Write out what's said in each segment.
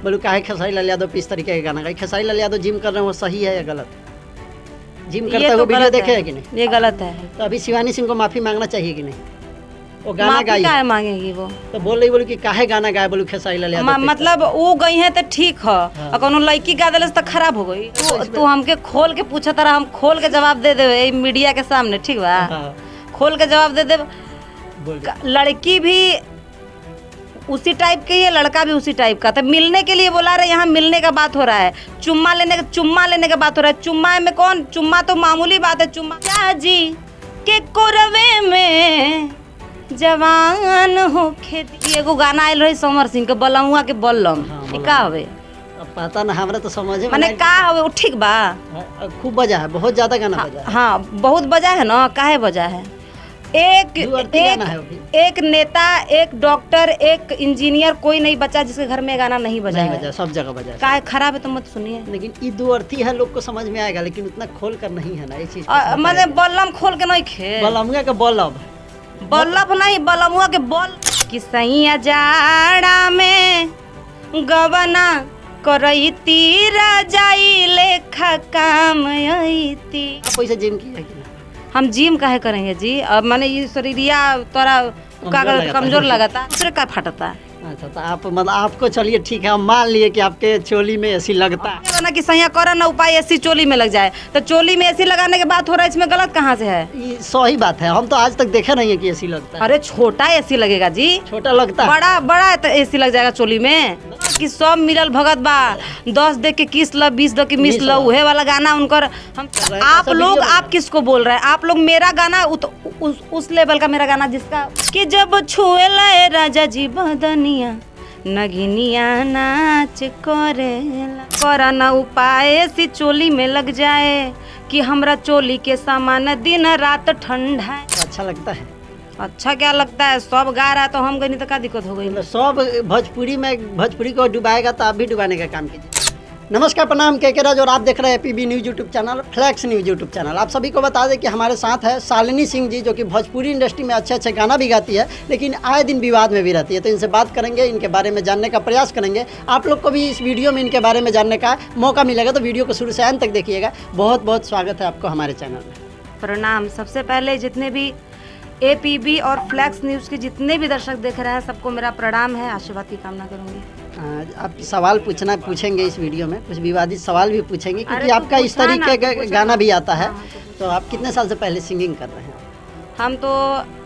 बोलू काहे खेसारी लाल यादव पे इस तरीके का गाना गाए। खेसारी लाल यादव जिम कर रहे हैं, वो सही है या गलत? जिम करते हुए वीडियो देखे है कि नहीं? ये गलत है। तो अभी शिवानी सिंह को माफी मांगना चाहिए कि नहीं? वो गाना गाई काहे मांगेगी वो? तो बोल रही बोलू कि काहे गाना गाए, बोलू खेसारी लाल यादव मतलब वो गई है तो ठीक है, और कोनो लड़की गा दिले तो खराब हो गई। तू हमके खोल के पूछा तारा, हम खोल के जवाब दे देवे मीडिया के सामने, ठीक बा? खोल के जवाब दे दे। लड़की भी उसी टाइप की है, लड़का भी उसी टाइप का। तो मिलने के लिए बोला रहे, यहाँ मिलने का बात हो रहा है, चुम्मा लेने का बात हो रहा है। चुम्मा में कौन, चुम्मा तो मामूली बात है। चुम्मा क्या जी के कोरवे में जवान हो खेती। एगो गाना आयल रही समर सिंह के, बलमुआ के बल्लम, का हवे? पता ना, हमरा तो समझ में माने का हवे वो, ठीक बा? खूब बजा है, बहुत ज्यादा गाना बजा है। हाँ बहुत बजा है ना, काहे बजा है? एक नेता, एक डॉक्टर, एक इंजीनियर, कोई नहीं बचा जिसके घर में गाना नहीं बजा है। सब जगह बजा है। काहे खराब है तो मत सुनिए। लेकिन ये दो अर्थी है, लोग को समझ में आएगा, लेकिन उतना खोल कर नहीं है ना ये चीज। माने बल्लम खोल के नहीं खे, बलमुआ के बल्लभ, बल्लभ नहीं, बलमुआ के बल। कि सैया जाड़ा में गवना करैती, राजाई लेखा काम आईती। आप वैसे जिम किया कि नहीं? हम जिम काहे करेंगे जी? अब माने ये शरीरिया तोरा कमजोर लगाता, दूसरे का फटता। अच्छा, तो आप मतलब आपको, चलिए ठीक है, हम मान लिए कि आपके चोली में एसी लगता है ना, कि सैया करा ना उपाय एसी चोली में लग जाए। तो चोली में एसी लगाने के बात हो रहा है, इसमें गलत कहाँ से है? ये सही बात है, हम तो आज तक देखे नहीं है कि एसी लगता है। अरे छोटा एसी लगेगा जी, छोटा लगता है, बड़ा बड़ा तो एसी लग जाएगा चोली में। कि सब मिलल भगत बा, 10 दे के किस ल, 20 दे के मिस ल, उहे वाला गाना उनकर। हम आप लोग, आप किसको बोल रहे हैं? आप लोग मेरा गाना उस लेवल का मेरा गाना जिसका कि जब छुए लाए राजा जी बदनिया, नगिनिया नाच करेला, करा ना उपाय सी चोली में लग जाए, कि हमरा चोली के सामान दिन रात ठंडा है। अच्छा लगता है? अच्छा क्या लगता है, सब गा रहा है तो हम गई तो क्या दिक्कत हो गई? सब भोजपुरी में, भोजपुरी को डुबाएगा तो आप भी डुबाने का काम कीजिए। नमस्कार, प्रणाम, के राज, और आप देख रहे हैं PB news YouTube channel, Flax news YouTube channel. आप सभी को बता दें कि हमारे साथ है शालिनी सिंह जी, जो कि भोजपुरी इंडस्ट्री में अच्छे अच्छे गाना भी गाती है, लेकिन आए दिन विवाद में भी रहती है। तो इनसे बात करेंगे, इनके बारे में जानने का प्रयास करेंगे। आप लोग को भी इस वीडियो में इनके बारे में जानने का मौका मिलेगा, तो वीडियो को शुरू से अंत तक देखिएगा। बहुत बहुत स्वागत है आपको हमारे चैनल में। प्रणाम। सबसे पहले जितने भी APB और फ्लैक्स न्यूज़ के जितने भी दर्शक देख रहे हैं, सबको मेरा प्रणाम है, आशीर्वाद की कामना करूंगी। आप सवाल पूछेंगे इस वीडियो में, कुछ विवादित सवाल भी पूछेंगे, क्योंकि आपका इस तरीके का गाना भी आता है। तो आप कितने साल से पहले सिंगिंग कर रहे हैं? हम तो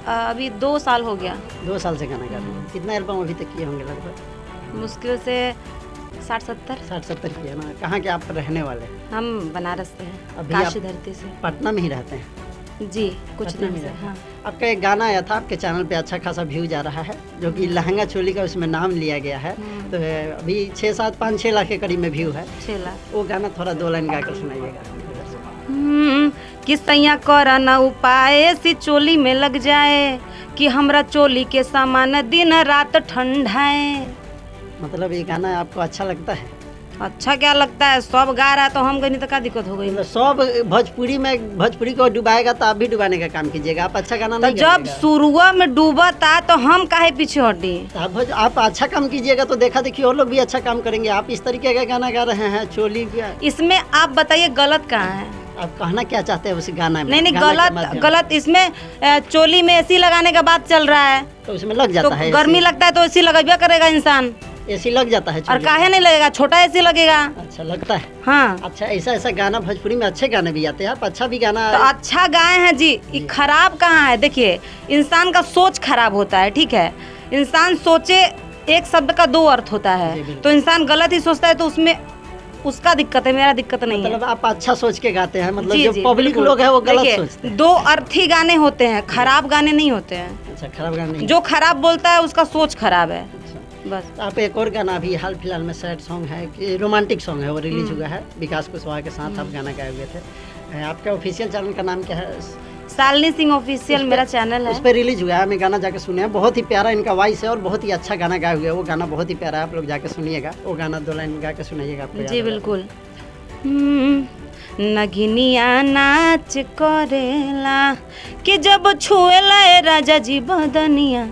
अभी 2 साल हो गया। 2 साल से गाना गा रहे हैं। कितना एल्बम अभी तक किए होंगे? लगभग मुश्किल से 60-70 किए ना। कहाँ के आप रहने वाले? हम बनारस से हैं, अभी काशी धरती से। पटना में ही रहते हैं जी, कुछ दिन से। हाँ। आपका एक गाना आया था, आपके चैनल पे अच्छा खासा व्यू जा रहा है, जो कि लहंगा चोली का उसमें नाम लिया गया है। तो अभी 5-6 लाख के करीब में व्यू है। 6 लाख। वो गाना थोड़ा 2 लाइन गाकर सुनाइएगा। कि सैया करा ना उपाय सी चोली में लग जाए, कि हमरा चोली के सामान दिन रात ठंडा है। मतलब ये गाना आपको अच्छा लगता है? अच्छा क्या लगता है, सब गा रहा है तो हम गई तो क्या दिक्कत हो गई? सब भोजपुरी में, भोजपुरी को डुबाएगा तो आप भी डुबाने का काम कीजिएगा। आप अच्छा गाना नहीं जब शुरुआ में डूबा था तो हम काहे पीछे हटी? आप अच्छा काम कीजिएगा तो देखा देखिए और लोग भी अच्छा काम करेंगे। आप इस तरीके का गाना गा रहे हैं चोली का, इसमें आप बताइए गलत कहाँ है? आप कहना क्या चाहते हैं उस गाना में? नहीं, गलत इसमें चोली में एसी लगाने का बात चल रहा है, तो उसमें लग जाता है। गर्मी लगता है तो एसी लगेगा करेगा इंसान। एसी लग जाता है और काहे नहीं लगेगा? छोटा एसी लगेगा। अच्छा लगता है। हाँ। अच्छा, ऐसा गाना भोजपुरी में अच्छे गाने भी आते हैं, आप अच्छा भी गाना तो अच्छा गाए हैं जी, ये खराब कहाँ है? देखिए, इंसान का सोच खराब होता है, ठीक है? इंसान सोचे, एक शब्द का 2 अर्थ होता है, तो इंसान गलत ही सोचता है, तो उसमें उसका दिक्कत है, मेरा दिक्कत नहीं है। मतलब आप अच्छा सोच के गाते हैं, मतलब जो पब्लिक लोग है वो गलत सोचते हैं। 2 अर्थी गाने होते हैं, खराब गाने नहीं होते हैं। अच्छा, खराब गाने नहीं। जो खराब बोलता है उसका सोच खराब है बस। आप एक और गाना अभी हाल फिलहाल में सैड सॉन्ग है कि रोमांटिक सॉन्ग है, वो रिलीज हुआ है, विकास कुशवाहा के साथ आप गाना गाए हुए थे। आपका ऑफिशियल चैनल का नाम क्या है? शालिनी सिंह ऑफिशियल मेरा चैनल है, उस पर रिलीज हुआ है। मैं गाना जाके सुने हैं, बहुत ही प्यारा इनका वॉइस है और बहुत ही अच्छा गाना गाए हुए है। वो गाना बहुत ही प्यारा है, आप लोग जाके सुनिएगा। वो गाना 2 लाइन गा के सुनाइएगा आपको। जी बिल्कुल। नगिनिया नाच करेला, कि जब छुएला राजा जी बदनिया,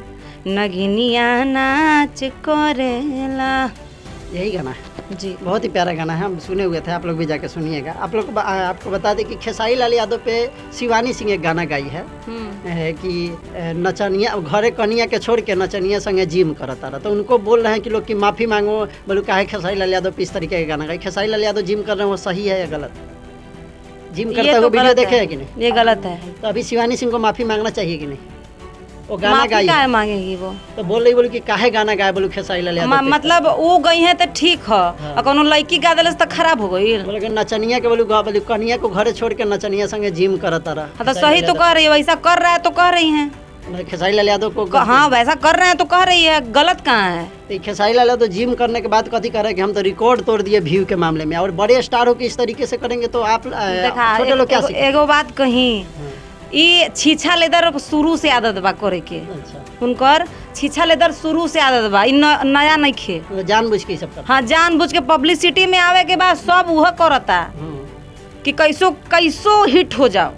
नगिनिया नाच करेला। यही गाना है। जी। बहुत ही प्यारा गाना है, हम सुने हुए थे, आप लोग भी जाके सुनिएगा। आप लोग को आपको बता दें कि खेसारी लाल यादव पे शिवानी सिंह एक गाना गाई है कि नचनिया घरे कनिया के छोड़ के नचनिया संगे जिम करता रहा, तो उनको बोल रहे हैं कि लोग की माफ़ी मांगो, बोलो काहे खेसारी लाल यादव पे इस तरीके का गाना गाई। खेसारी लाल यादव जिम कर रहे हैं, वो सही है या गलत? जिम करते हुए वीडियो देखे है कि नहीं? ये गलत है। तो अभी शिवानी सिंह को माफ़ी मांगना चाहिए कि नहीं? वो गाना माफी गाई काहे मांगेगी वो? तो बोल रही बोली कि काहे गाना गाए, बोलू खेसारी लाल यादव पे? मतलब वो गई है तो ठीक है, और कोनो लड़की गा दिलस तो खराब हो गई। बोले कि नचनिया के बोलू कनिया को घरे छोड़ के नचनिया संगे जिम करता रहा। हाँ तो सही तो कह रही है, वैसा कर रहा है तो कह रही है। खेसारी लाल यादव को हाँ वैसा कर रहे हैं तो कह रही है, गलत कहाँ है? तो खेसारी लाल यादव जिम करने के बाद कथी कर रहे हैं कि हम तो रिकॉर्ड तोड़ दिए व्यू के मामले में, और बड़े स्टार हो के इस तरीके से करेंगे तो आप छोटे लोग क्या सीखेंगे? एगो बात कही, ये छीछा लेदर शुरू से आदत बा करे के, अच्छा, उनकर छीछा लेदर शुरू से आदत बा, इ नया नहीं खे। मतलब जानबूझ के ये सब करते हाँ जानबूझ के पब्लिसिटी में आवे के बाद सब वह करता हैं। कि कैसो कैसो हिट हो जाओ,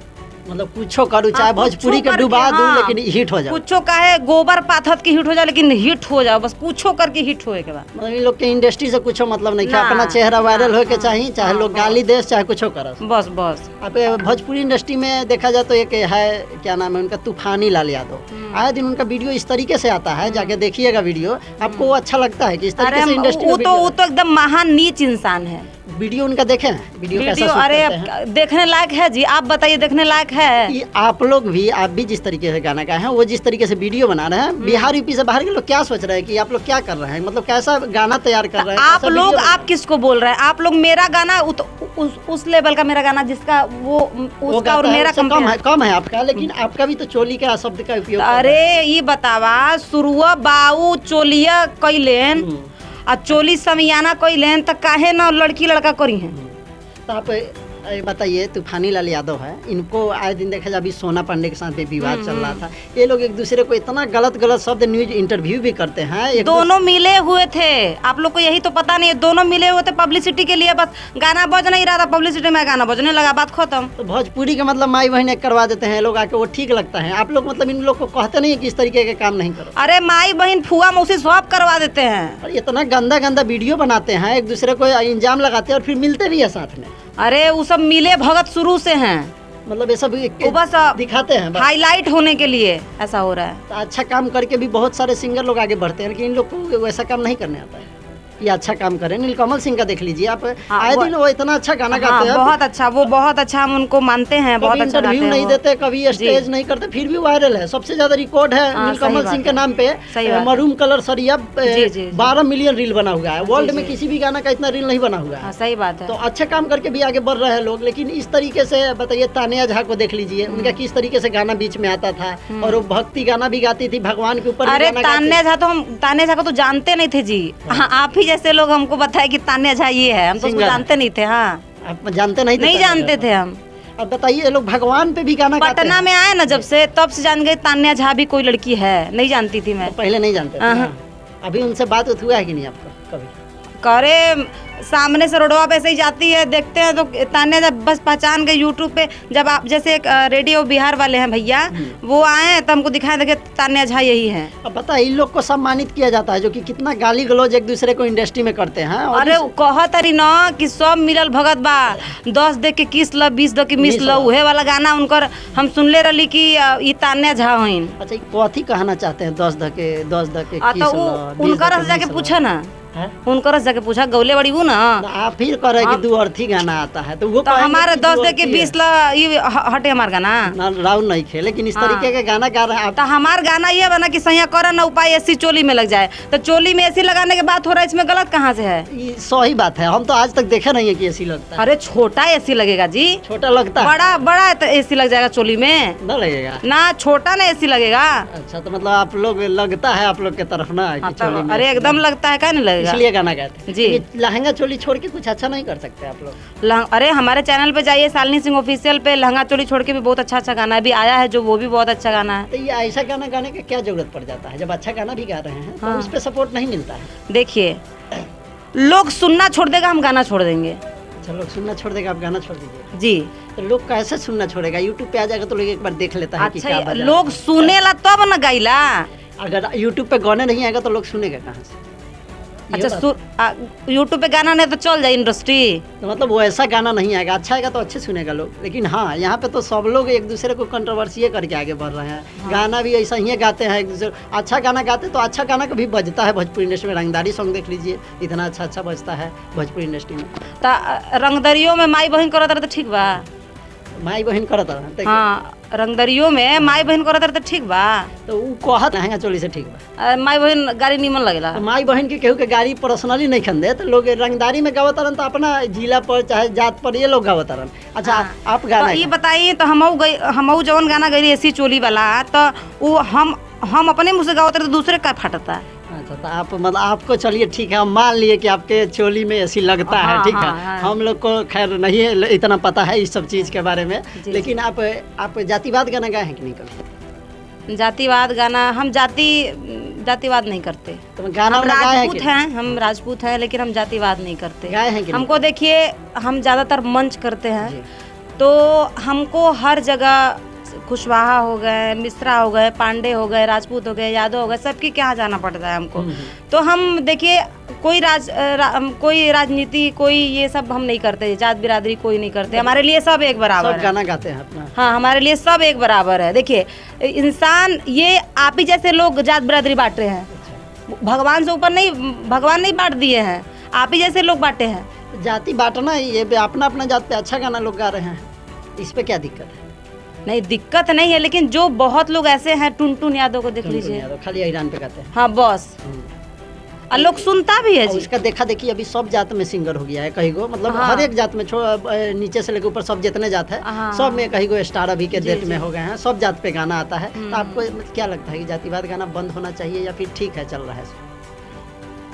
मतलब कुछो करूँ चाहे हाँ, भोजपुरी कुछो के डुबा करके, दूं हाँ, लेकिन हिट हो जाओ। कुछो काहे गोबर पाथत के हिट हो जाओ, लेकिन हिट हो जाओ, बस कुछो करके हिट होए के बाद। मतलब इन लोग के इंडस्ट्री से कुछो मतलब नहीं है, ना, अपना चेहरा वायरल हो के चाहिए, चाहे हाँ, लोग गाली दे चाहे कुछो करे। बस बस। आप भोजपुरी इंडस्ट्री में देखा जाए तो एक है, क्या नाम है उनका, तूफानी लाल यादव। आए दिन उनका वीडियो इस तरीके से आता है, जाके देखिएगा वीडियो, आपको वो अच्छा लगता है कि इस तरीके से इंडस्ट्री वो तो एकदम महान नीच इंसान है। वीडियो उनका देखे हैं, वीडियो कैसा वीडियो शूट अरे करते हैं? देखने लायक है जी, आप बताइए देखने लायक है? कि आप लोग भी, आप भी जिस तरीके से गाना गाए हैं, वो जिस तरीके से वीडियो बना रहे हैं, बिहार यूपी से बाहर के लोग क्या सोच रहे हैं कि आप लोग क्या कर रहे हैं, मतलब कैसा गाना तैयार कर रहे हैं? आप कैसा लोग वीडियो आप किसको बोल रहे हैं? आप लोग मेरा गाना उस लेवल का मेरा गाना जिसका वो वो उसका और गाता है, मेरा उससे कम है आपका, लेकिन आपका भी तो चोली का शब्द का उपयोग करता है। अरे ये बतावा, शुरुआ बाऊ चोलिया कैलेन आ चोली समियाना कैलेन, तो काहे ना लड़की लड़का करी हैं? तो आप बताइए, तूफानी लाल यादव है, इनको आए दिन देखा जाए अभी सोना पांडे के साथ भी विवाद चल रहा था, ये लोग एक दूसरे को इतना गलत गलत शब्द न्यूज इंटरव्यू भी करते हैं। दोनों मिले हुए थे, आप लोग को यही तो पता नहीं है, दोनों मिले हुए थे पब्लिसिटी के लिए, बस गाना बज नहीं रहा था, पब्लिसिटी में गाना बजने लगा, बात खत्म। तो भोजपुरी का मतलब माई बहन करवा देते हैं लोग आके, वो ठीक लगता है? आप लोग मतलब इन लोग को कहते नहीं कि इस तरीके के काम नहीं करो? अरे माई बहन फुआ मौसी सब करवा देते हैं। और इतना गंदा गंदा वीडियो बनाते हैं, एक दूसरे को इंजाम लगाते हैं और फिर मिलते भी है साथ में। अरे वो सब मिले भगत शुरू से हैं, मतलब ये सब वो बस दिखाते हैं, हाईलाइट होने के लिए ऐसा हो रहा है। तो अच्छा काम करके भी बहुत सारे सिंगर लोग आगे बढ़ते हैं, लेकिन इन लोग को वैसा काम नहीं करने आता है। ये अच्छा काम करें, नीलकमल सिंह का देख लीजिए आप, आए दिन वो इतना अच्छा गाना गाते हैं, बहुत अच्छा, वो बहुत अच्छा, हम उनको मानते हैं, बहुत अच्छा गाते हैं। इंटरव्यू नहीं देते, कभी स्टेज नहीं करते, फिर भी वायरल है। सबसे ज्यादा रिकॉर्ड है नीलकमल सिंह के नाम पे, मरूम कलर सरिया 12 मिलियन रील बना हुआ है। वर्ल्ड में किसी भी गाना का इतना रील नहीं बना हुआ है। सही बात है। तो अच्छा काम करके भी आगे बढ़ रहे हैं लोग, लेकिन इस तरीके से बताइए, तानिया झा को देख लीजिए, उनका किस तरीके से गाना बीच में आता था, और वो भक्ति गाना भी गाती थी, भगवान के ऊपर। अरे तानिया झा तो हम तानिया झा को तो जानते नहीं थे जी, आप ही जैसे लोग हमको बताए कि तानिया झा ये है, हम तो उसको जानते नहीं थे। हाँ आप जानते नहीं जानते थे हम। अब बताइए, लोग भगवान पे भी गाना गाते पटना में आए ना जब से, तब से जान गए तानिया झा भी कोई लड़की है, नहीं जानती थी मैं, पहले नहीं जानते थे। अभी उनसे बात हुआ है कि नहीं आपका कभी? करे सामने से रोडवा पे ऐसे ही जाती है, देखते हैं तो तानिया जब बस पहचान गए यूट्यूब पे, जब आप जैसे एक रेडियो बिहार वाले हैं भैया, वो आए तो हमको दिखाए, देखे तानिया झा यही है। अब बता, इन लोग को सम्मानित किया जाता है, जो कि कितना गाली गलौज एक दूसरे को इंडस्ट्री में करते हैं। अरे कहत रही ना कि सब मिलल भगत बा, 10 दे के किस ल 20 दे के मिस ल, उहे वाला गाना उनकर हम सुनले रही कि ई तानिया झा हईन। अच्छा, कथी कहना चाहते हैं 10 दे के उनकर जाके पूछा ना, उनकर जाके पूछा, गौले बड़ी वो ना आप फिर कह रहे कि दू अर्थी गाना आता है, तो वो तो हमारे 10 दे के 20 हटे हमार गाना राउंड नहीं खे, लेकिन इस तरीके के गाना गा रहे हैं। तो हमार गाना ये बना कि सैया कर ना उपाय एसी चोली में लग जाए, तो चोली में एसी लगाने के बात हो रहा है, इसमें गलत कहाँ से है? ये सही बात है, हम तो आज तक देखे नहीं है कि एसी लगता है। अरे छोटा एसी लगेगा जी, छोटा लगता है, बड़ा बड़ा एसी लग जाएगा चोली में, न लगेगा ना, छोटा ना एसी लगेगा। अच्छा, तो मतलब आप लोग लगता है आप लोग के तरफ ना? अरे एकदम लगता है, क्या नहीं लगेगा, इसलिए गाना गाते जी। लहंगा चोली छोड़ के कुछ अच्छा नहीं कर सकते आप लोग? अरे हमारे चैनल पे जाइए, शालिनी सिंह ऑफिशियल पे, लहंगा चोली छोड़ के भी बहुत अच्छा अच्छा गाना अभी आया है, जो वो भी बहुत अच्छा गाना है। तो ये ऐसा गाना गाने का क्या जरूरत पड़ जाता है, जब अच्छा गाना भी गा रहे हैं तो उस पे सपोर्ट नहीं मिलता है? देखिए, लोग सुनना छोड़ देगा, हम गाना छोड़ देंगे। अच्छा, लोग सुनना छोड़ देगा, आप गाना छोड़ दीजिए जी। तो लोग कैसे सुनना छोड़ेगा? यूट्यूब पे आ जाएगा तो लोग एक बार देख लेता है कि क्या बजा। लोग सुनेला तब न गाइला। अगर यूट्यूब पे गाने नहीं आएगा तो लोग सुनेगा कहाँ से? अच्छा यूट्यूब पे गाना नहीं तो चल जाए इंडस्ट्री। तो मतलब वो ऐसा गाना नहीं आएगा, अच्छा आएगा तो अच्छे सुनेगा लोग। लेकिन हाँ, यहाँ पे तो सब लोग एक दूसरे को कंट्रोवर्सी करके आगे बढ़ रहे हैं। हाँ। गाना भी ऐसा ही गाते हैं एक दूसरे, अच्छा गाना गाते तो अच्छा गाना कभी बजता है भोजपुरी इंडस्ट्री में। रंगदारी सॉन्ग देख लीजिए, इतना अच्छा अच्छा बजता है भोजपुरी इंडस्ट्री में। तो रंगदरियों में माई बहन करत रहे तो ठीक बा, माई बहन करत रहे। हाँ, रंगदरियों में माई बहन करत रहे तो ठीक बा, तो ऊ कहत लहंगा चोली से ठीक बा। माई बहन गाड़ी नीमन लगेला। तो माई बहन के केहू के गाड़ी पर्सनली नहीं खंदे, तो लोग रंगदारी में गावत रन तो अपना जिला पर चाहे जात पर ये लोग गावत रन। अच्छा हाँ। आप गाना तो ये बताइए, तो हमऊ जवन गाना गई ऐसी चोली वाला, तो वो हम अपने मुँह से गावत रहे तो दूसरे का फटता है। अच्छा, तो आप मतलब आपको चलिए ठीक है, हम मान लिए कि आपके चोली में ऐसी लगता है, ठीक है। हम लोग को खैर नहीं है इतना पता है इस सब चीज़ के बारे में। लेकिन आप जातिवाद गाना गाए हैं कि नहीं कभी? जातिवाद गाना हम जातिवाद नहीं करते। तो गाना हम राजपूत हैं, हम राजपूत हैं, लेकिन हम जातिवाद नहीं करते। गाए हैं कि हमको देखिए, हम ज़्यादातर मंच करते हैं, तो हमको हर जगह कुशवाहा हो गए, मिश्रा हो गए, पांडे हो गए, राजपूत हो गए, यादव हो गए, सबके क्या जाना पड़ता है हमको। तो हम देखिए कोई राजनीति, कोई ये सब हम नहीं करते, जात बिरादरी कोई नहीं करते। हमारे लिए सब एक बराबर है। सब गाना गाते हैं अपना। हाँ, हमारे लिए सब एक बराबर है। देखिए इंसान, ये आप ही जैसे लोग जात बिरादरी बांट रहे हैं। भगवान से ऊपर नहीं, भगवान नहीं बांट दिए हैं, आप ही जैसे लोग बांटे हैं। जाति बांटना, ये अपना अपना जात पे अच्छा गाना लोग गा रहे हैं, इस पे क्या दिक्कत है? नहीं, दिक्कत नहीं है, लेकिन जो बहुत लोग ऐसे हैं, टुनटुन यादव को देख लीजिए, खाली ईरान पे गाते हैं। हाँ बस, और लोग सुनता भी है जी। उसका देखा देखी अभी सब जात में सिंगर हो गया है कहीं को, मतलब हाँ। हर एक जात में नीचे से लेकर ऊपर सब जितने जात है हाँ। सब में कहीं को स्टार अभी के डेट में हो गए हैं, सब जात पे गाना आता है। तो आपको क्या लगता है कि जातिवाद गाना बंद होना चाहिए या फिर ठीक है चल रहा है?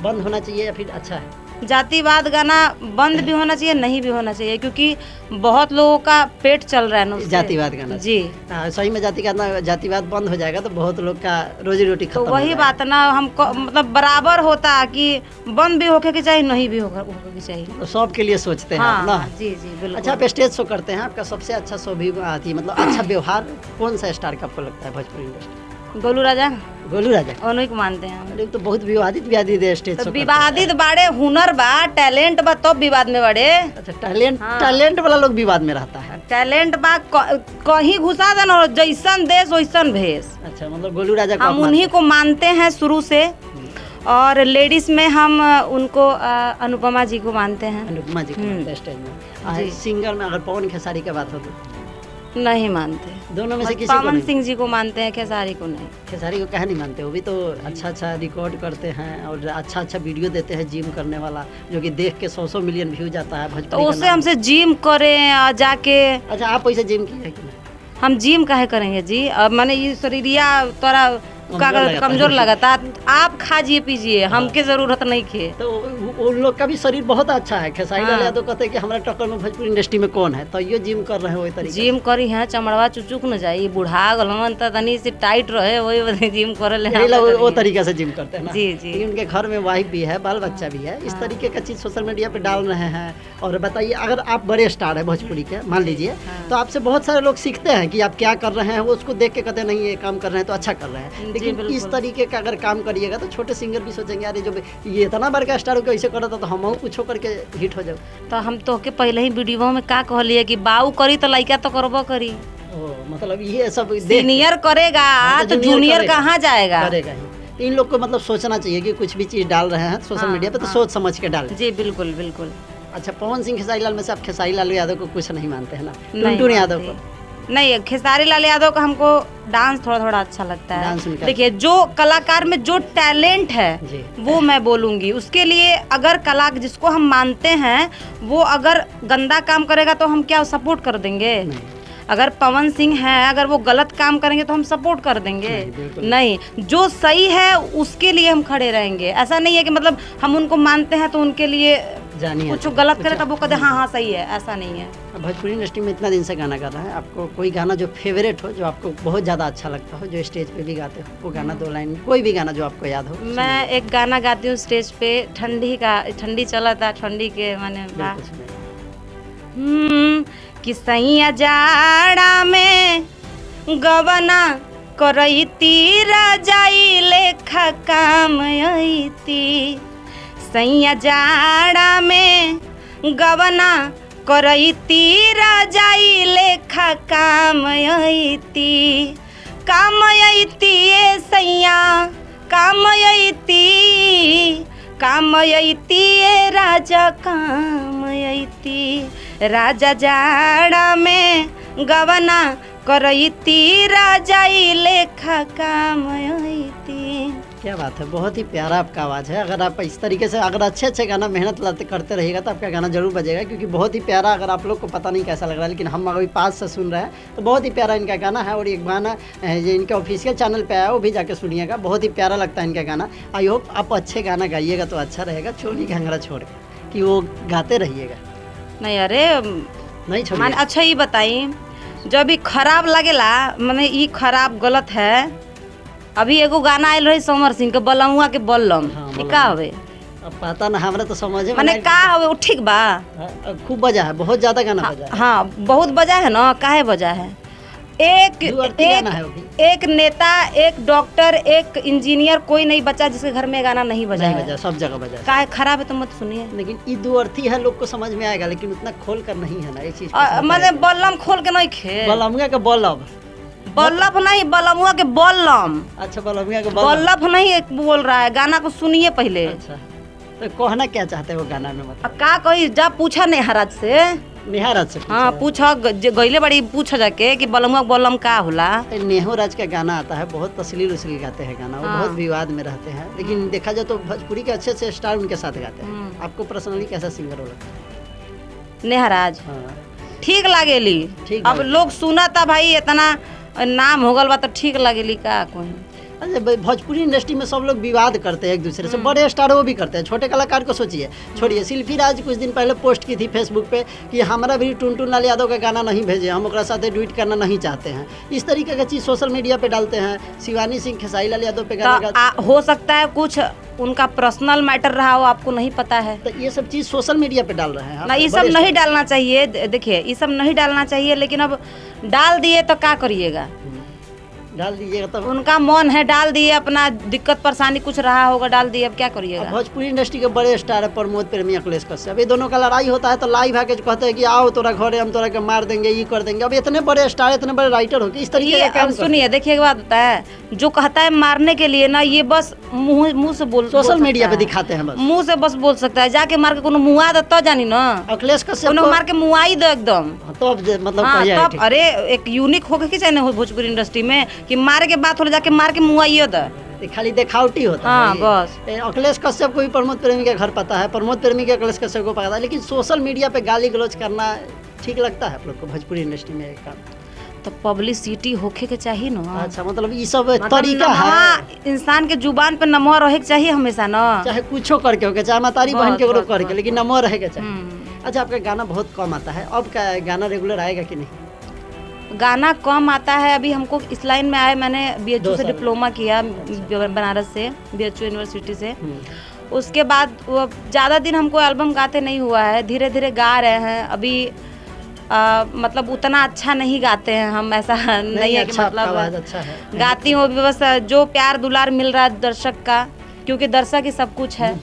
बंद होना चाहिए या फिर अच्छा है? जातिवाद गाना बंद भी होना चाहिए, नहीं भी होना चाहिए, क्योंकि बहुत लोगों का पेट चल रहा है जातिवाद गाना जी। सही में जातिवाद बंद हो जाएगा तो बहुत लोग का रोजी रोटी खत्म। तो वही बात है ना, हमको मतलब बराबर होता कि बंद भी होके के चाहिए, नहीं भी होके के चाहिए, तो सब के लिए सोचते हैं हाँ, ना। जी जी बिल्कुल। अच्छा, आप स्टेज शो करते हैं, आपका सबसे अच्छा शो भी आती है, मतलब अच्छा व्यवहार कौन सा स्टार का आपको लगता है भोजपुरी इंडस्ट्री? गोलू राजा। गोलू राजा उन्हीं को मानते हैं हम। तो बहुत विवादित स्टेज तो विवादित बाड़े, हुनर बा, टैलेंट बा, तो विवाद में बड़े। अच्छा, टैलेंट वाला लोग विवाद में रहता है। टैलेंट बा कहीं घुसा देना, जैसन देश वैसन भेष। अच्छा, मतलब गोलू राजा को हम उन्हीं को मानते हैं शुरू से। और लेडीज में हम उनको अनुपमा जी को मानते हैं। अनुपमा जी को स्टेज में। सिंगर में अगर पवन खेसारी की बात हो तो नहीं मानते। दोनों में से किसी को? पवन सिंह जी को मानते हैं, खेसारी को नहीं। खेसारी को कहे नहीं मानते? वो भी तो अच्छा रिकॉर्ड करते हैं और अच्छा वीडियो देते हैं, जिम करने वाला, जो कि देख के 100 मिलियन व्यू जाता है भोजपुरी। तो उससे हमसे जिम करें जाके। अच्छा, आप वैसे जिम किए हैं कि नहीं? हम जिम काहे करेंगे जी? अब मैंने ये शरीरिया तोरा कमजोर लगाता, आप खाजिए पीजिए, हमके जरूरत नहीं खे। तो उन लोग का भी शरीर बहुत अच्छा है। खेसारी लाल यादव कहते हैं कि हमारा टक्कर में भोजपुरी इंडस्ट्री में कौन है, तो ये जिम कर रहे हैं वही तरीके। जिम करी है, चमड़वा चुचुक न जाई, बुढ़ा गलमन त तनी से टाइट रहे, वही जिम करे ले वो तरीके से जिम करते हैं ना। जी जी। उनके घर में वाइफ भी है, बाल बच्चा भी है, इस तरीके का चीज सोशल मीडिया पे डाल रहे हैं। और बताइए, अगर आप बड़े स्टार है भोजपुरी के, मान लीजिए, तो आपसे बहुत सारे लोग सीखते हैं कि आप क्या कर रहे हैं, वो उसको देख के कहते नहीं ये काम कर रहे हैं तो अच्छा कर रहे हैं। लेकिन इस तरीके का अगर काम करिएगा तो छोटे सिंगर भी सोचेंगे अरे जो ये इतना बड़का स्टार हो कैसे कर रहा था, तो हम कुछ करके हिट हो जाओ। तो हम तो के पहले ही वीडियो में का कहलिए कि बाऊ करी तो लड़का तो करबो करी। मतलब ये सब सीनियर करेगा तो जूनियर कहाँ जाएगा? करेगा ही। इन लोग को मतलब सोचना चाहिए कि कुछ भी चीज डाल रहे हैं सोशल मीडिया पे तो सोच समझ के डालें। जी बिल्कुल बिल्कुल। अच्छा, पवन सिंह खेसारी लाल में से आप खेसारी लाल यादव को कुछ नहीं मानते हैं ना? टुनटुन यादव को नहीं, खेसारी लाल यादव का हमको डांस थोड़ा अच्छा लगता है। देखिए, जो कलाकार में जो टैलेंट है वो मैं बोलूँगी, उसके लिए अगर कला जिसको हम मानते हैं वो अगर गंदा काम करेगा तो हम क्या सपोर्ट कर देंगे? अगर पवन सिंह है, अगर वो गलत काम करेंगे तो हम सपोर्ट कर देंगे? नहीं, जो सही है उसके लिए हम खड़े रहेंगे। ऐसा नहीं है कि मतलब हम उनको मानते हैं तो उनके लिए कुछ गलत करे तब वो कहते हाँ सही है, ऐसा नहीं है। भोजपुरी इंडस्ट्री में इतना दिन से गाना गा रहा है, आपको कोई गाना जो फेवरेट हो, जो आपको बहुत ज़्यादा अच्छा लगता हो, जो स्टेज पे भी गाते हो, वो गाना 2 लाइन, कोई भी गाना जो आपको याद हो? मैं एक गाना गाती हूँ स्टेज पे, ठंडी चला था, ठंडी के माने कि सैया जाड़ा में गवना करैती रजाई लेखा काम अइती, सैया जाड़ा में गवना करैती राजाई लेखा काम अइती ए सैया काम अइती ए राजा काम अइती राजा जाड़ा में गवना करैती राजाई लेखा काम अइती। क्या बात है, बहुत ही प्यारा आपका आवाज़ है। अगर आप इस तरीके से अगर अच्छे गाना मेहनत लाते करते रहिएगा तो आपका गाना जरूर बजेगा, क्योंकि बहुत ही प्यारा। अगर आप लोग को पता नहीं कैसा लग रहा है, लेकिन हम अभी पास से सुन रहे हैं तो बहुत ही प्यारा इनका गाना है। और एक गाना जो इनके ऑफिशियल चैनल पे आया वो भी जाके सुनिएगा, बहुत ही प्यारा लगता है इनका गाना। आई होप आप अच्छे गाना गाइएगा तो अच्छा रहेगा, चोली घंघरा छोड़ के कि वो गाते रहिएगा। नहीं अरे नहीं छोड़िए। माने अच्छा ये बताई, जब ई खराब लगेला माने ई खराब गलत है। अभी एगो गाना आयल रही समर सिंह के बलमुआ के बल्लम, हाँ, का हवे अब पता ना, हमरा तो समझे माने का हवे वो ठीक बा। खूब बजा है, बहुत ज्यादा गाना बजा है। हाँ बहुत बजा है ना, काहे बजा है। एक नेता, एक डॉक्टर, एक इंजीनियर, कोई नहीं बचा जिसके घर में गाना नहीं बजा है। सब जगह बजा। काहे खराब है तो मत सुनिए। लेकिन ये दो अर्थी है, लोग को समझ में आएगा, लेकिन उतना खोल कर नहीं है ना ये चीज। माने बल्लम खोल के नहीं खे, बलमुआ के बल्लभ, बल्लभ नहीं बलमुआ के बल्लम। अच्छा बलमुआ के बल्लभ नहीं एक बोल रहा है, गाना को सुनिए पहले। अच्छा तो कहना क्या चाहते हैं वो गाना में, मतलब का कही जब पूछा नेहराज से, नेहाराज से हाँ पूछा गईले बड़ी पूछा जाके कि बलमुआ बल्लम का होला। नेहराज का गाना आता है, बहुत अश्लील गाते हैं गाना, वो बहुत विवाद में रहते हैं। लेकिन देखा जाए तो भोजपुरी के अच्छे से स्टार उनके साथ गाते हैं। आपको पर्सनली कैसा सिंगर हो लगता है? नेहराज ठीक लागेली। ठीक अब लोग सुना था भाई, इतना नाम हो गल बा तो ठीक लगेली का कोई। अच्छा भोजपुरी इंडस्ट्री में सब लोग विवाद करते हैं एक दूसरे से, बड़े स्टार वो भी करते हैं, छोटे कलाकार को सोचिए छोड़िए। शिल्पी राज कुछ दिन पहले पोस्ट की थी फेसबुक पे कि हमारा भी टुनटुन लाल यादव का गाना नहीं भेजे, हम ओकरा साथे डुइट करना नहीं चाहते हैं। इस तरीके का चीज़ सोशल मीडिया पे डालते हैं। शिवानी सिंह खेसारी लाल यादव पे गाना हो सकता है कुछ उनका पर्सनल मैटर रहा हो, आपको नहीं पता है। तो ये सब चीज़ सोशल मीडिया पे डाल रहे हैं ना, ये सब नहीं डालना चाहिए। देखिए ये सब नहीं डालना चाहिए, लेकिन अब डाल दिए तो क्या करिएगा, डाल दीजिएगा तब। उनका मन है डाल दिए, अपना दिक्कत परेशानी कुछ रहा होगा डाल दिए, अब क्या करिएगा। भोजपुरी इंडस्ट्री के बड़े स्टार है प्रमोद प्रेमी, अखिलेश कश्यप, ये दोनों का लड़ाई होता है तो लाइव आके कहते हैं कि आओ तोरा घरे हम तोरा के मार देंगे, ये कर देंगे। अब इतने बड़े स्टार, इतने बड़े राइटर हो कि इस तरीके का काम। सुनिए देखिए एक बात होता है, जो कहता है मारने के लिए ना, ये बस मुंह से बोल, सोशल मीडिया पे दिखाते हैं, बस मुंह से बस बोल सकता है। जाके मार के कोनो मुआ दे तो जानी ना, अखिलेश कश्यप कोनो मार के मुआई दो एकदम, तो मतलब तब। अरे एक यूनिक होके की चाहिए हो भोजपुरी इंडस्ट्री में कि मारे के बात हो जाके मार के मुआइयो दे, खाली दिखावटी होता है। बस अखिलेश कश्यप को भी प्रमोद प्रेमी के घर पता है, प्रमोद प्रेमी के अखिलेश कश्यप को पता है। लेकिन सोशल मीडिया पे गाली गलौज करना ठीक लगता है आप लोग को भोजपुरी इंडस्ट्री में? एक काम तो पब्लिसिटी होखे के चाहिए ना। अच्छा मतलब ये सब तरीका है, इंसान के जुबान पे नमवा रहे के चाहिए हमेशा ना, चाहे कुछो करके हो, चाहे मातारी बहन के ग्रुप करके, लेकिन नमवा रहे के चाहिए। अच्छा आपका गाना बहुत कम आता है, अब का गाना रेगुलर आएगा कि नहीं? गाना कम आता है। अभी हमको इस लाइन में आए, मैंने BHU से डिप्लोमा किया, बनारस से, BHU यूनिवर्सिटी से। उसके बाद वो ज़्यादा दिन हमको एल्बम गाते नहीं हुआ है, धीरे धीरे गा रहे हैं। अभी मतलब उतना अच्छा नहीं गाते हैं हम, ऐसा नहीं है कि मतलब अच्छा है। गाती हूँ बस जो प्यार दुलार मिल रहा है दर्शक का, क्योंकि दर्शक ही सब कुछ है।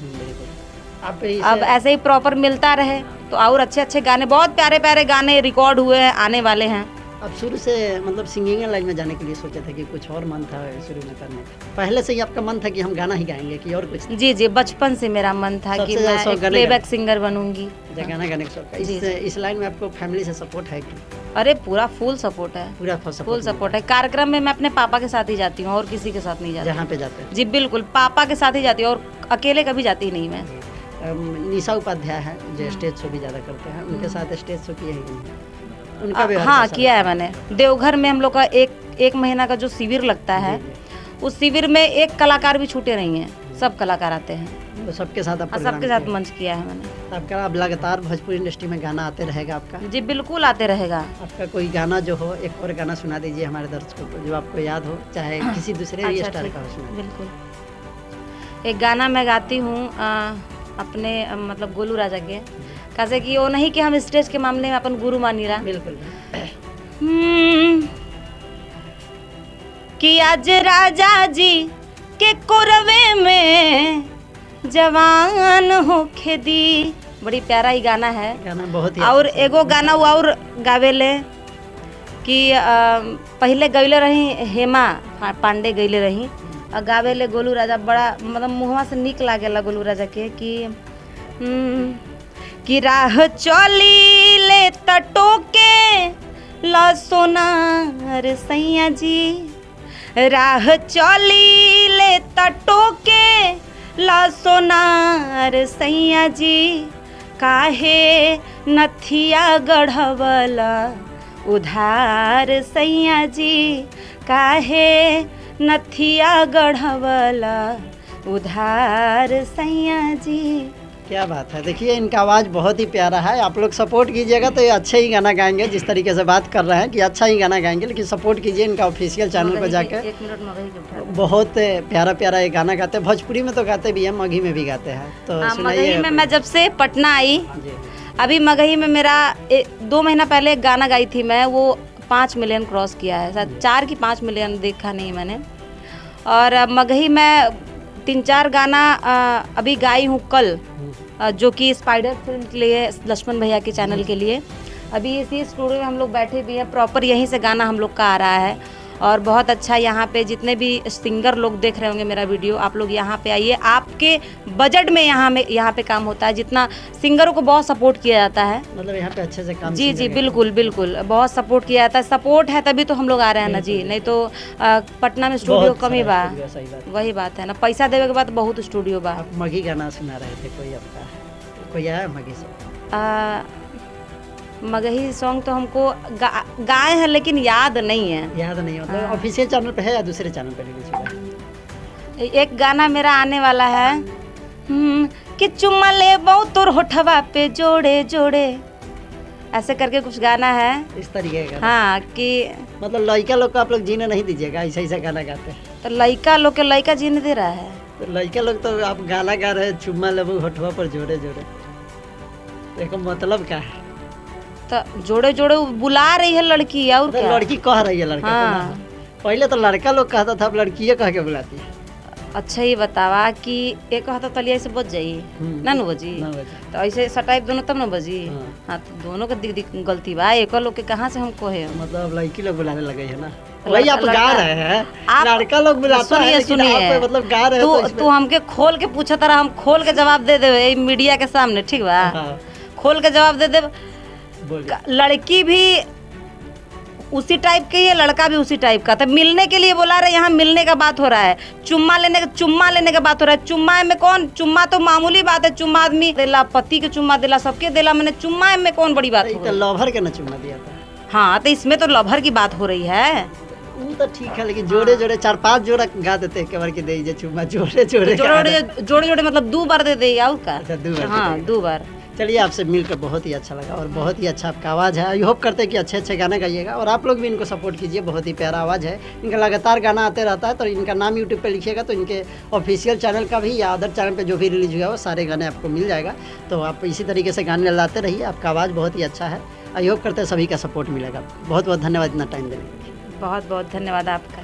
अब ऐसे ही प्रॉपर मिलता रहे तो और अच्छे अच्छे गाने, बहुत प्यारे प्यारे गाने रिकॉर्ड हुए हैं, आने वाले हैं। अब शुरू से मतलब सिंगिंग लाइन में जाने के लिए सोचे थे कि कुछ और मन था शुरू में करने का? पहले से ही आपका मन था कि हम गाना ही गाएंगे कि और कुछ? जी जी, बचपन से मेरा मन था कि मैं एक प्लेबैक सिंगर बनूंगी, गाना गाने का शौक। इस लाइन में आपको फैमिली से सपोर्ट है कि? अरे पूरा फुल सपोर्ट है, पूरा फुल सपोर्ट है। कार्यक्रम में मैं अपने पापा के साथ ही जाती हूँ और किसी के साथ नहीं जाती। जहाँ पे जाते हैं? जी बिल्कुल, पापा के साथ ही जाती हूँ और अकेले कभी जाती नहीं मैं। निशा उपाध्याय है जो स्टेज शो भी ज़्यादा करते हैं, उनके साथ स्टेज शो किए हैं? उनका हाँ किया है मैंने। देवघर में हम लोग का एक महीना का जो शिविर लगता है, उस शिविर में एक कलाकार भी छूटे नहीं है, सब कलाकार आते हैं, तो सबके साथ मंच किया है मैंने। आपका अब लगातार भोजपुरी इंडस्ट्री में गाना आते रहेगा आपका? जी बिल्कुल आते रहेगा। आपका कोई गाना जो हो, एक और गाना सुना दीजिए हमारे दर्शकों को जो आपको याद हो, चाहे किसी दूसरे स्टार का हो। बिल्कुल, एक गाना मैं गाती हूँ अपने मतलब गोलू राजा के, कैसे कि वो नहीं कि हम स्टेज के मामले में अपन गुरु मानी रहा। बिल्कुल। कि आज राजा जी के कोरवे में जवान होखे दी। बड़ी प्यारा ही गाना है। गाना बहुत ही और अच्छा एगो गाना वो और गावेले कि पहले गईले रही हेमा पांडे गईले रही और गावेले गोलू राजा। बड़ा मतलब मुहवा से निक लागेला गोलू राजा के कि राह चली ले टोके ला सोनार सैया जी, राह चली ले टोके ला सोनार सैया जी, काहे नथिया गढ़वला उधार सैया जी, काहे नथिया गढ़वला उधार सैया जी। क्या बात है। देखिए इनका आवाज़ बहुत ही प्यारा है। आप लोग सपोर्ट कीजिएगा तो ये अच्छे ही गाना गाएंगे। जिस तरीके से बात कर रहे हैं कि अच्छा ही गाना गाएंगे, लेकिन सपोर्ट कीजिए इनका ऑफिशियल चैनल पर जाकर। एक मिनट मगही बहुत प्यारा प्यारा ये गाना गाते हैं। भोजपुरी में तो गाते भी हैं, मगही में भी गाते हैं। तो मगही में मैं जब से पटना आई, जी अभी मगही में मेरा 2 महीना पहले एक गाना गाई थी मैं, वो 5 मिलियन क्रॉस किया है, शायद 4 की 5 मिलियन देखा नहीं मैंने। और मगही में 3-4 गाना अभी गाई हूँ कल, जो कि स्पाइडर फिल्म के लिए, लक्ष्मण भैया के चैनल के लिए। अभी इसी स्टूडियो में हम लोग बैठे भी हैं, प्रॉपर यहीं से गाना हम लोग का आ रहा है। और बहुत अच्छा यहाँ पे जितने भी सिंगर लोग देख रहे होंगे मेरा वीडियो, आप लोग यहाँ पे आइए। आपके बजट में यहाँ पे काम होता है। जितना सिंगरों को बहुत सपोर्ट किया जाता है, मतलब यहाँ पे अच्छे से काम। जी जी बिल्कुल बिल्कुल, बहुत सपोर्ट किया जाता है। सपोर्ट है तभी तो हम लोग आ रहे हैं ना जी, नहीं तो पटना में स्टूडियो कमी बा। वही बात है ना, पैसा देवे के बाद बहुत स्टूडियो बा। आप मगही गाना सुना रहे थे, कोई आपका कोई आया मगही से? मगही सॉन्ग तो हमको गाए हैं लेकिन याद नहीं है। याद नहीं होता। ऑफिशियल चैनल पे है या दूसरे चैनल पे रिलीज हुआ है? एक गाना मेरा आने वाला है कि चुम्मा ले बहुत तोर होठवा पे जोड़े जोड़े, ऐसे करके कुछ गाना है इस तरीके का। हाँ कि मतलब लड़का लोग को आप लोग जीने नहीं दीजिएगा, ऐसा ऐसा गाना गाते हैं तो लड़का लोग के लड़का जीने दे रहा है। तो लड़का लोग तो आप गाना गा रहे हैं, चुम्मा लेबू होठवा पर जोड़े जोड़े, देखो मतलब क्या है? तो जोड़े जोड़े बुला रही है लड़की और तो क्या? लड़की कह रही है लड़का हाँ। को ना। पहले तो लड़का लोग कहता था, अब लड़की कह के बुलाती है। अच्छा ही बतावा कि एक कहता तलिया से बच जाइए ना न बजी, तो ऐसे सटाइप दोनों तब न बजी। हाँ तो दोनों का गलती बा, एक लोग के कहाँ से हम कहे। मतलब लड़की लोग बुलाने लगे है ना, वही आप गा रहे हैं। लड़का लोग बुलाता है, सुनिए मतलब गा रहे हैं। तू हमके खोल के पूछा तारा, हम खोल के जवाब दे दे मीडिया के सामने, ठीक बा? खोल के जवाब दे दे। लड़की भी उसी टाइप की है, लड़का भी उसी टाइप का। तो मिलने के लिए बोला रहे, यहाँ मिलने का बात हो रहा है, चुम्मा लेने का बात हो रहा है। चुम्मा में कौन, चुम्मा तो मामूली बात है, चुम्मा आदमी देला, पति के चुम्मा देला, सबके देला, मैंने चुम्मा में कौन बड़ी बात हो? लवर के ना चुम्मा दिया था। हाँ तो इसमें तो लवर की बात हो रही है। वो तो ठीक है, लेकिन जोड़े जोड़े 4-5 जोड़ा गा देते हैं, केवल के दे दीजिए चुम्मा, जोड़े जोड़े जोड़े मतलब 2 बार दे दे और का? अच्छा 2 बार। हाँ 2 बार। चलिए आपसे मिलकर बहुत ही अच्छा लगा और बहुत ही अच्छा आपका आवाज़ है। आई होप करते हैं कि अच्छे अच्छे गाने गाइएगा और आप लोग भी इनको सपोर्ट कीजिए। बहुत ही प्यारा आवाज़ है इनका, लगातार गाना आते रहता है। तो इनका नाम यूट्यूब पे लिखिएगा तो इनके ऑफिशियल चैनल का भी या अदर चैनल पे जो भी रिलीज हुआ वो सारे गाने आपको मिल जाएगा। तो आप इसी तरीके से गाने लाते रहिए, आपका आवाज़ बहुत ही अच्छा है। आई होप करते हैं सभी का सपोर्ट मिलेगा। बहुत बहुत धन्यवाद इतना टाइम देने के लिए। बहुत बहुत धन्यवाद आपका।